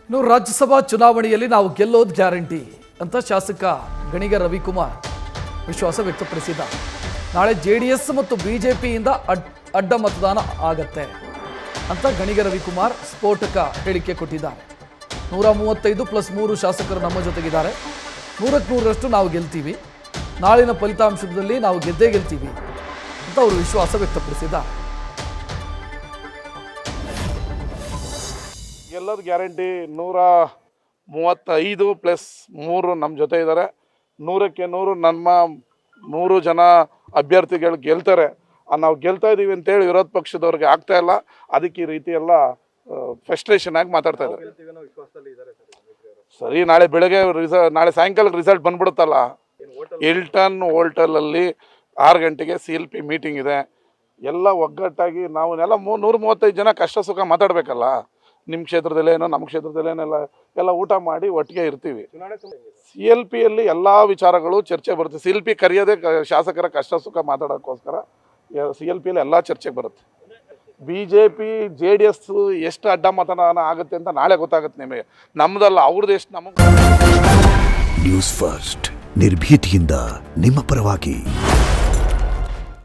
ಇನ್ನು ರಾಜ್ಯಸಭಾ ಚುನಾವಣೆಯಲ್ಲಿ ನಾವು ಗೆಲ್ಲೋದು ಗ್ಯಾರಂಟಿ ಅಂತ ಶಾಸಕ ಗಣಿಗ ರವಿಕುಮಾರ್ ವಿಶ್ವಾಸ ವ್ಯಕ್ತಪಡಿಸಿದ. ನಾಳೆ JDS ಮತ್ತು BJPಯಿಂದ ಅಡ್ಡ ಮತದಾನ ಆಗತ್ತೆ ಅಂತ ಗಣಿಗ ರವಿಕುಮಾರ್ ಸ್ಫೋಟಕ ಹೇಳಿಕೆ ಕೊಟ್ಟಿದ್ದಾರೆ. 135+3 ಶಾಸಕರು ನಮ್ಮ ಜೊತೆಗಿದ್ದಾರೆ. 100% ನಾವು ಗೆಲ್ತೀವಿ. ನಾಳಿನ ಫಲಿತಾಂಶದಲ್ಲಿ ನಾವು ಗೆದ್ದೇ ಗೆಲ್ತೀವಿ ಅಂತ ಅವರು ವಿಶ್ವಾಸ ವ್ಯಕ್ತಪಡಿಸಿದ್ದಾರೆ. ಗೆಲ್ಲೋದು ಗ್ಯಾರಂಟಿ. 135+3 ನಮ್ಮ ಜೊತೆ ಇದ್ದಾರೆ. 100ಕ್ಕೆ 100 ನಮ್ಮ 3 ಜನ ಅಭ್ಯರ್ಥಿಗಳು ಗೆಲ್ತಾರೆ. ನಾವು ಗೆಲ್ತಾ ಇದ್ದೀವಿ ಅಂತೇಳಿ ವಿರೋಧ ಪಕ್ಷದವ್ರಿಗೆ ಆಗ್ತಾ ಇಲ್ಲ. ಅದಕ್ಕೆ ಈ ರೀತಿ ಎಲ್ಲ ಫ್ರಸ್ಟ್ರೇಷನ್ ಆಗಿ ಮಾತಾಡ್ತಾ ಇದ್ದಾರೆ. ಸರಿ, ನಾಳೆ ಬೆಳಗ್ಗೆ ನಾಳೆ ಸಾಯಂಕಾಲಕ್ಕೆ ರಿಸಲ್ಟ್ ಬಂದ್ಬಿಡುತ್ತಲ್ಲ. ಹಿಲ್ಟನ್ ಹೋಟೆಲಲ್ಲಿ 6 ಗಂಟೆಗೆ CLP ಮೀಟಿಂಗ್ ಇದೆ. ಎಲ್ಲ ಒಗ್ಗಟ್ಟಾಗಿ ನಾವನ್ನೆಲ್ಲ 135 ಜನ ಕಷ್ಟ ಸುಖ ಮಾತಾಡಬೇಕಲ್ಲ. ನಿಮ್ಮ ಕ್ಷೇತ್ರದಲ್ಲೇನೋ ನಮ್ಮ ಕ್ಷೇತ್ರದಲ್ಲೇನೆಲ್ಲ ಎಲ್ಲ ಊಟ ಮಾಡಿ ಒಟ್ಟಿಗೆ ಇರ್ತೀವಿ. CLPಯಲ್ಲಿ ಎಲ್ಲ ವಿಚಾರಗಳು ಚರ್ಚೆ ಬರುತ್ತೆ. CLP ಕರೆಯೋದೇ ಶಾಸಕರ ಕಷ್ಟ ಸುಖ ಮಾತಾಡೋಕ್ಕೋಸ್ಕರ. CLPಯಲ್ಲಿ ಎಲ್ಲ ಚರ್ಚೆಗೆ ಬರುತ್ತೆ. BJP JDS ಎಷ್ಟು ಅಡ್ಡ ಮತದಾನ ಆಗುತ್ತೆ ಅಂತ ನಾಳೆ ಗೊತ್ತಾಗುತ್ತೆ ನಿಮಗೆ. ನಮ್ಮದಲ್ಲ, ಅವ್ರದ್ದು ಎಷ್ಟು ನಮಗೆ. ನ್ಯೂಸ್ ಫಸ್ಟ್ ನಿರ್ಭೀತಿಯಿಂದ ನಿಮ್ಮ ಪರವಾಗಿ.